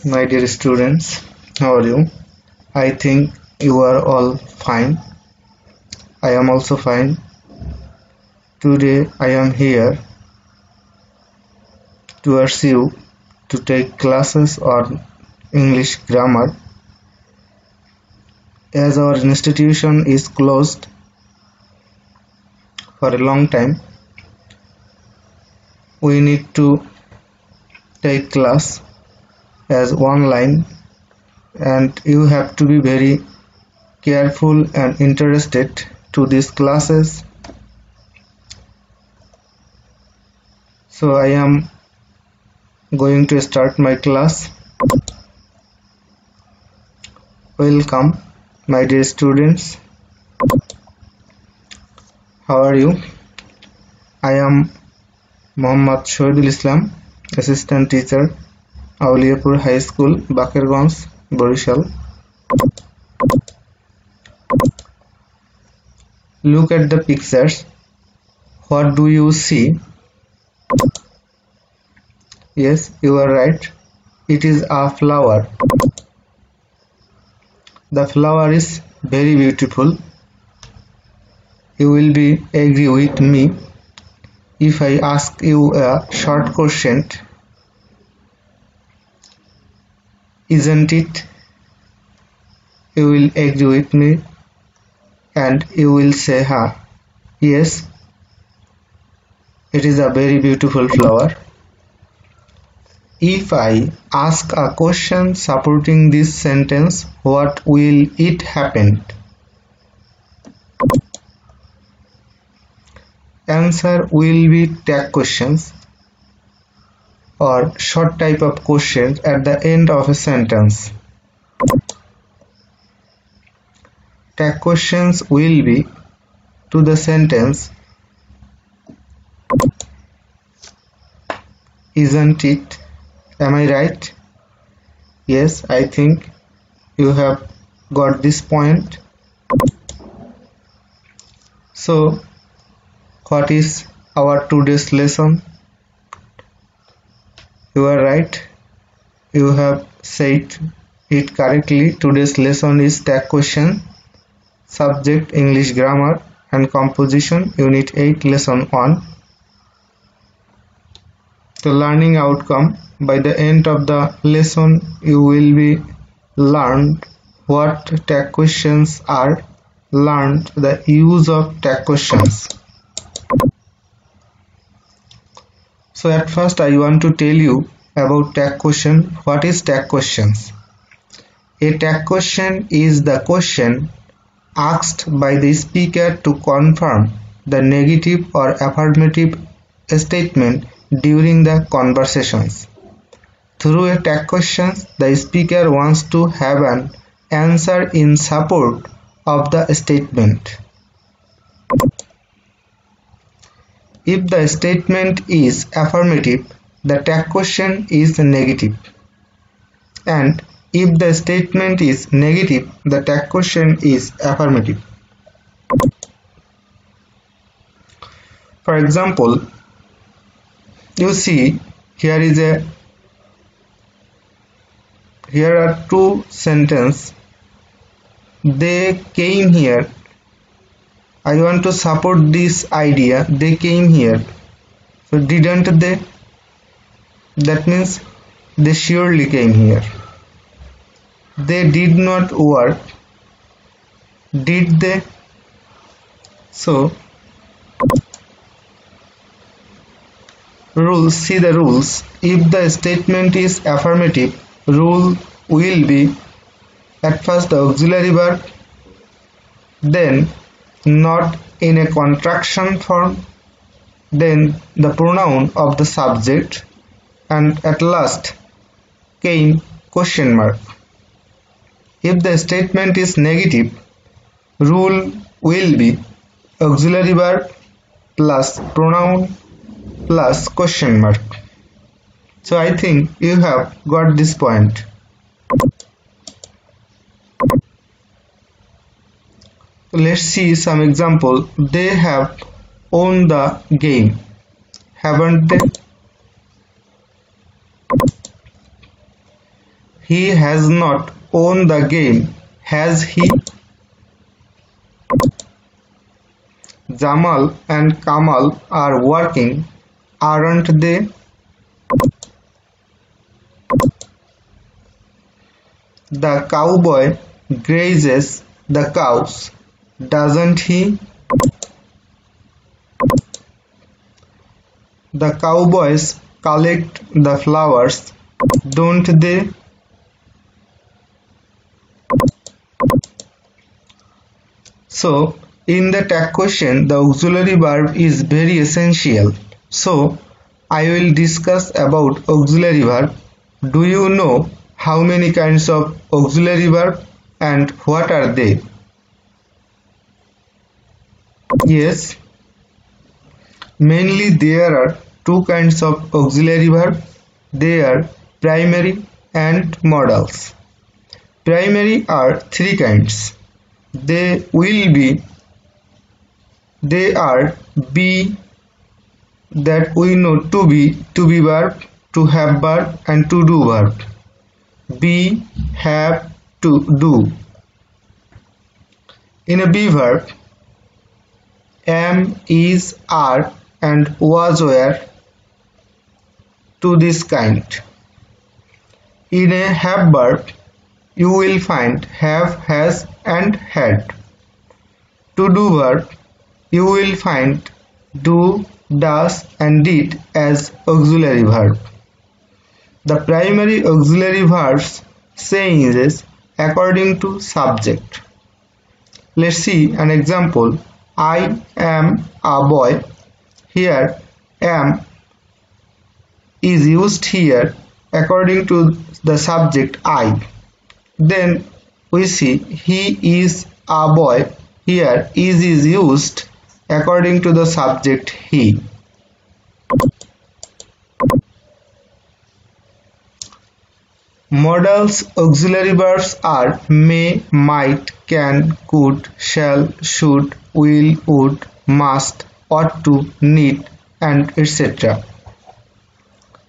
My dear students, how are you? I think you are all fine. I am also fine. Today I am here to urge you to take classes on English grammar. As our institution is closed for a long time, we need to take class as online, and you have to be very careful and interested to these classes. So I am going to start my class. Welcome, my dear students. How are you? I am Mohammad Shohidul Islam, Assistant Teacher, Auliyapur High School, Bakirganj, Borishal. Look at the pictures. What do you see? Yes, you are right. It is a flower. The flower is very beautiful. You will be agree with me if I ask you a short question. Isn't it? You will agree with me and you will say, yes, it is a very beautiful flower. If I ask a question supporting this sentence, what will it happen? Answer will be tag questions or short type of questions at the end of a sentence. Tag questions will be to the sentence, isn't it? Am I right? Yes, I think you have got this point. So, what is our today's lesson? You are right. You have said it correctly. Today's lesson is tag question, subject English grammar and composition, unit 8, lesson 1. The learning outcome. By the end of the lesson, you will be learned what tag questions are, learned the use of tag questions. So at first I want to tell you about tag question. What is tag questions? A tag question is the question asked by the speaker to confirm the negative or affirmative statement during the conversations. Through a tag question, the speaker wants to have an answer in support of the statement. If the statement is affirmative, the tag question is negative. And if the statement is negative, the tag question is affirmative. For example, you see here are two sentences. They came here. I want to support this idea. They came here. So didn't they? That means they surely came here. They did not work. Did they? So rules, see the rules. If the statement is affirmative, rule will be at first the auxiliary verb, then not in a contraction form, then the pronoun of the subject, and at last came question mark. If the statement is negative, rule will be auxiliary verb plus pronoun plus question mark. So I think you have got this point. Let's see some example. They have won the game, haven't they? He has not won the game, has he? Jamal and Kamal are working, aren't they? The cowboy grazes the cows, doesn't he? The cowboys collect the flowers, don't they? So, in the tag question, the auxiliary verb is very essential. So, I will discuss about auxiliary verb. Do you know how many kinds of auxiliary verb and what are they? Yes, mainly there are two kinds of auxiliary verb. They are primary and modals. Primary are three kinds. They are be, that we know to be verb, to have verb and to do verb. Be, have, to do. In a be verb, am, is, are and was, were, to this kind. In a have verb, you will find have, has and had. To do verb, you will find do, does and did as auxiliary verb. The primary auxiliary verbs changes according to subject. Let's see an example. I am a boy. Here am is used here according to the subject I. Then we see he is a boy. Here is used according to the subject he. Modals auxiliary verbs are may, might, can, could, shall, should, will, would, must, ought to, need, and etc.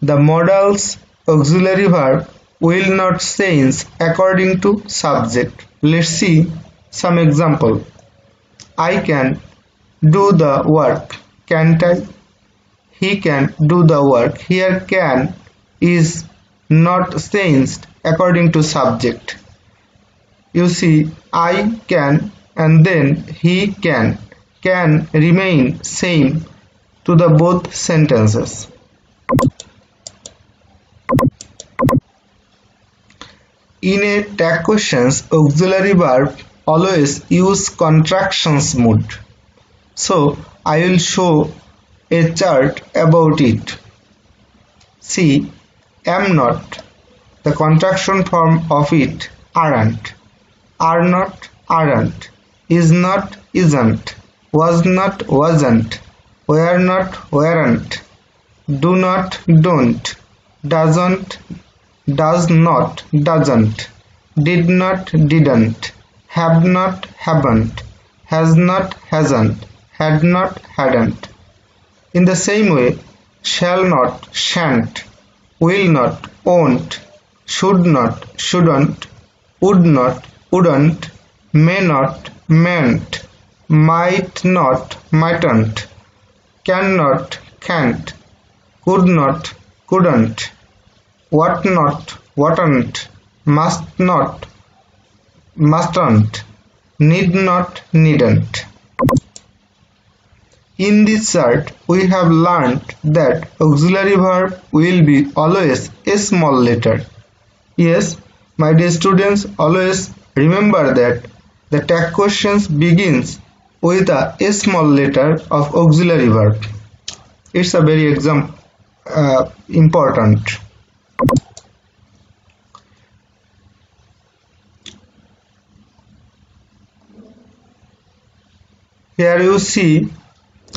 The modals auxiliary verb will not change according to subject. Let's see some example. I can do the work, can't I? He can do the work. Here can is not changed according to subject. You see I can and then he can remain same to the both sentences. In a tag questions, auxiliary verb always use contractions mode. So I will show a chart about it. See, am not, the contraction form of it, aren't, are not, aren't, is not, isn't, was not, wasn't, were not, weren't, do not, don't, doesn't, does not, doesn't, did not, didn't, have not, haven't, has not, hasn't, had not, hadn't. In the same way, shall not, shan't, will not, won't, should not, shouldn't, would not, wouldn't, may not, mayn't, might not, mightn't, cannot, can't, could not, couldn't, what not, whatn't, must not, mustn't, need not, needn't. In this chart, we have learned that auxiliary verb will be always a small letter. Yes, my dear students, always remember that the tag questions begins with a small letter of auxiliary verb. It's a very important. Here you see,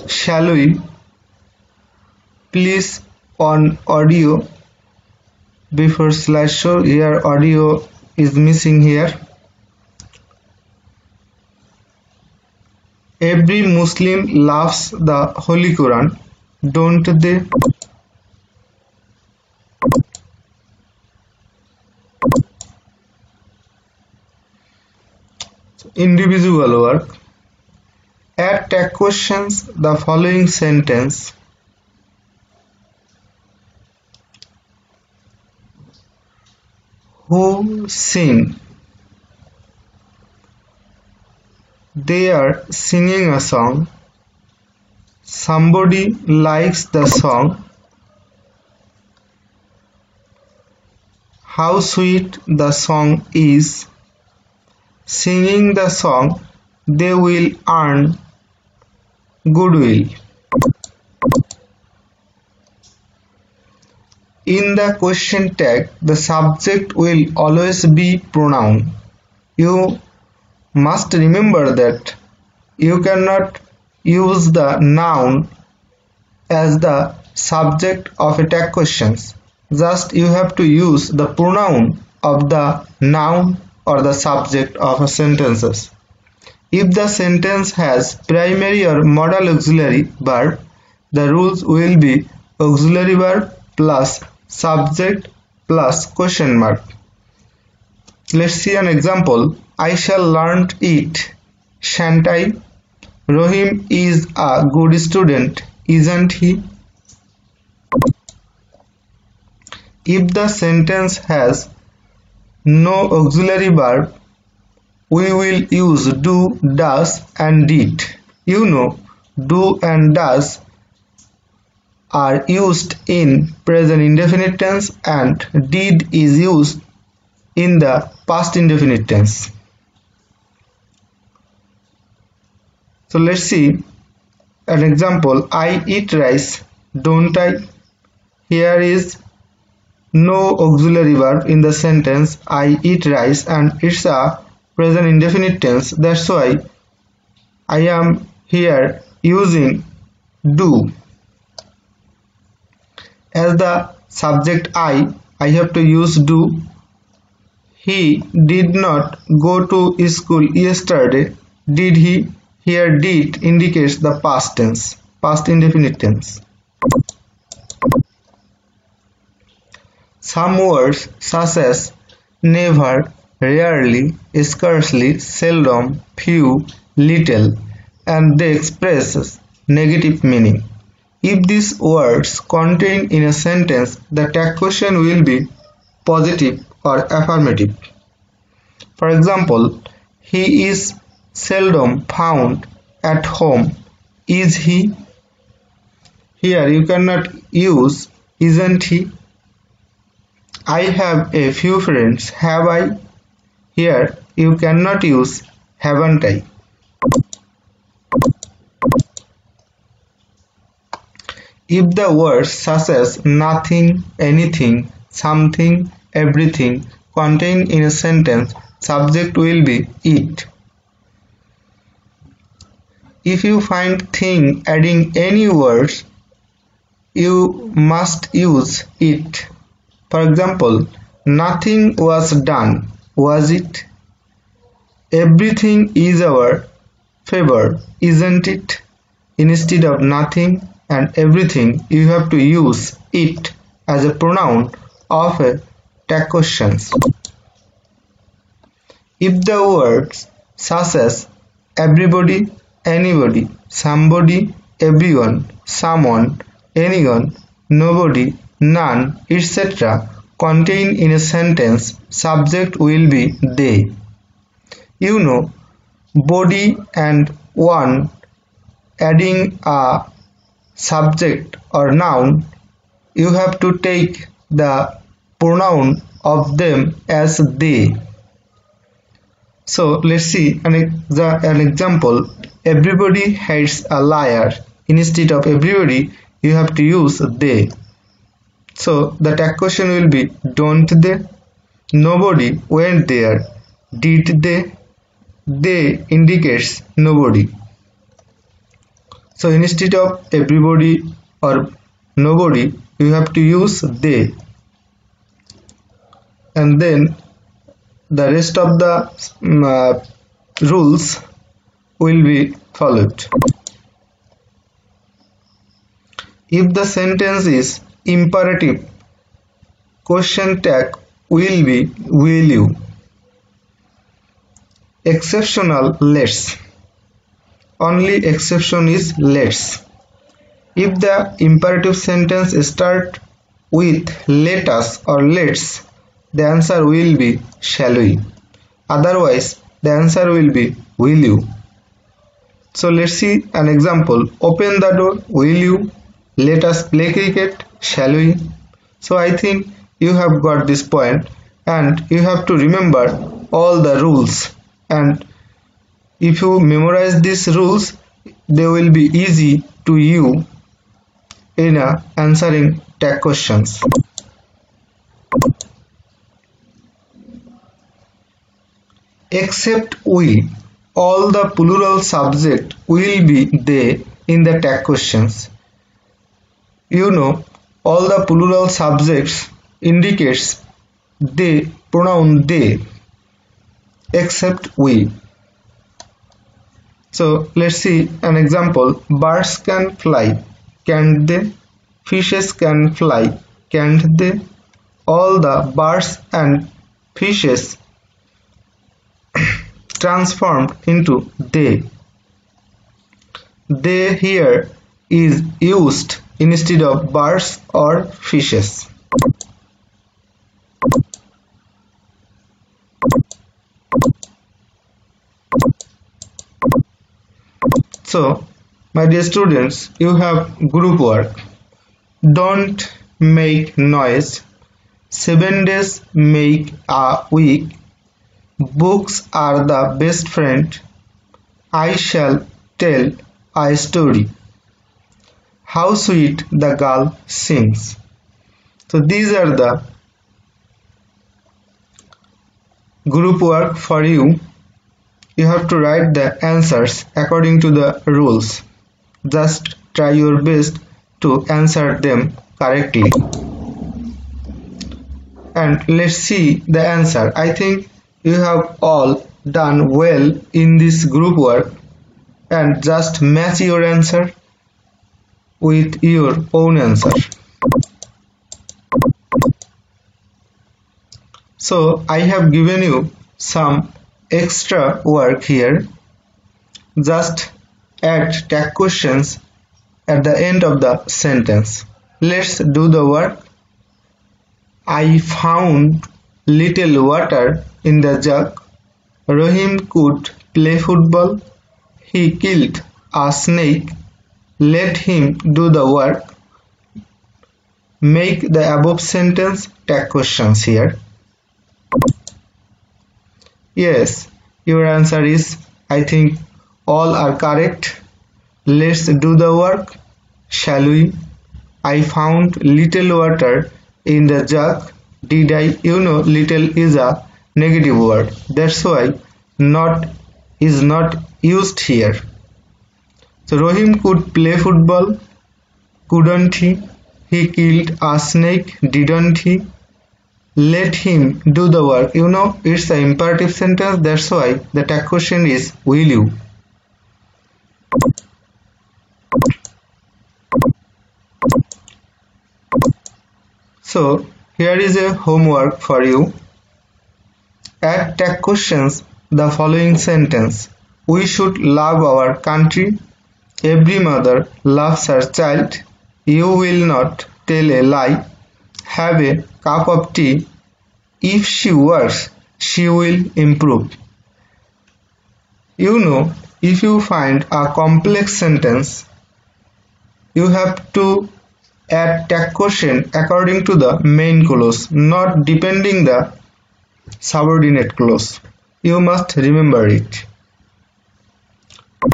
shall we? Please on audio before slideshow. Here audio is missing here. Every Muslim loves the Holy Quran, don't they? individual work. Add tag questions the following sentence. Who sing? They are singing a song. Somebody likes the song. How sweet the song is. Singing the song, they will earn goodwill. In the question tag, the subject will always be pronoun. You must remember that you cannot use the noun as the subject of a tag questions. Just you have to use the pronoun of the noun or the subject of a sentences. If the sentence has primary or modal auxiliary verb, the rules will be auxiliary verb plus subject plus question mark. Let's see an example. I shall learn it, shan't I? Rohim is a good student, isn't he? If the sentence has no auxiliary verb, we will use do, does and did. You know, do and does are used in present indefinite tense and did is used in the past indefinite tense. So let's see an example. I eat rice, don't I? Here is no auxiliary verb in the sentence I eat rice and it's a present indefinite tense. That's why I am here using do. As the subject I have to use do. He did not go to school yesterday, did he? Here did indicates the past tense, past indefinite tense. Some words such as never, rarely, scarcely, seldom, few, little, and they express negative meaning. If these words contained in a sentence, the tag question will be positive or affirmative. For example, he is seldom found at home. Is he? Here you cannot use isn't he. I have a few friends. Have I? Here you cannot use haven't I. If the words such as nothing, anything, something, everything contained in a sentence, subject will be it. If you find thing adding any words, you must use it. For example, nothing was done, was it? Everything is our favor, isn't it? Instead of nothing and everything, you have to use it as a pronoun of a tag questions. If the words such as everybody, anybody, somebody, everyone, someone, anyone, nobody, none, etc. contained in a sentence, subject will be they. You know, body and one adding a subject or noun, you have to take the pronoun of them as they. So let's see an example. Everybody hates a liar. Instead of everybody, you have to use they. So the tag question will be don't they? Nobody went there. Did they? They indicates nobody. So instead of everybody or nobody, you have to use they. And then the rest of the rules will be followed. If the sentence is imperative, question tag will be will you. exceptional let's. Only exception is let's. If the imperative sentence starts with let us or let's, the answer will be shall we. Otherwise, the answer will be will you. So let's see an example. Open the door, will you? Let us play cricket, shall we? So I think you have got this point, and you have to remember all the rules, and if you memorize these rules, they will be easy to you in answering tag questions. Except we, all the plural subject will be they in the tag questions. You know, all the plural subjects indicates they, pronoun they, except we. So let's see an example. Birds can fly, can't they? Fishes can fly, can't they? All the birds and fishes transformed into they. They here is used instead of birds or fishes. So, my dear students, you have group work. Don't make noise. 7 days make a week. Books are the best friend. I shall tell a story. How sweet the girl sings. So these are the group work for you. You have to write the answers according to the rules. Just try your best to answer them correctly. And let's see the answer. I think you have all done well in this group work, and just match your answer with your own answer. So I have given you some extra work here. Just add tag questions at the end of the sentence. Let's do the work. I found little water in the jug. Rahim could play football. He killed a snake. Let him do the work. Make the above sentence tag questions here. Yes, your answer is, I think, all are correct. Let's do the work. Shall we? I found little water in the jug. Did I? You know, little is a negative word. That's why not is not used here. So Rahim could play football. Couldn't he? He killed a snake. Didn't he? Let him do the work. You know, it's an imperative sentence. That's why the tag question is will you. So here is a homework for you. Add tag questions the following sentence. We should love our country. Every mother loves her child. You will not tell a lie. Have a cup of tea. If she works, she will improve. You know, if you find a complex sentence, you have to add tag question according to the main clause, not depending the subordinate clause. You must remember it.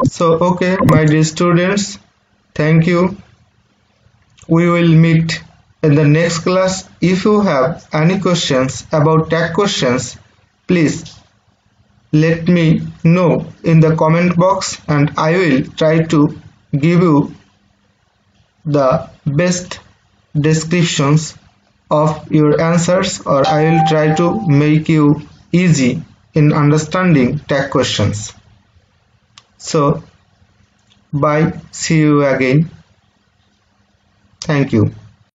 So, okay, my dear students, thank you. We will meet in the next class. If you have any questions about tag questions, please let me know in the comment box, and I will try to give you the best descriptions of your answers, or I will try to make you easy in understanding tag questions. So, bye, see you again. Thank you.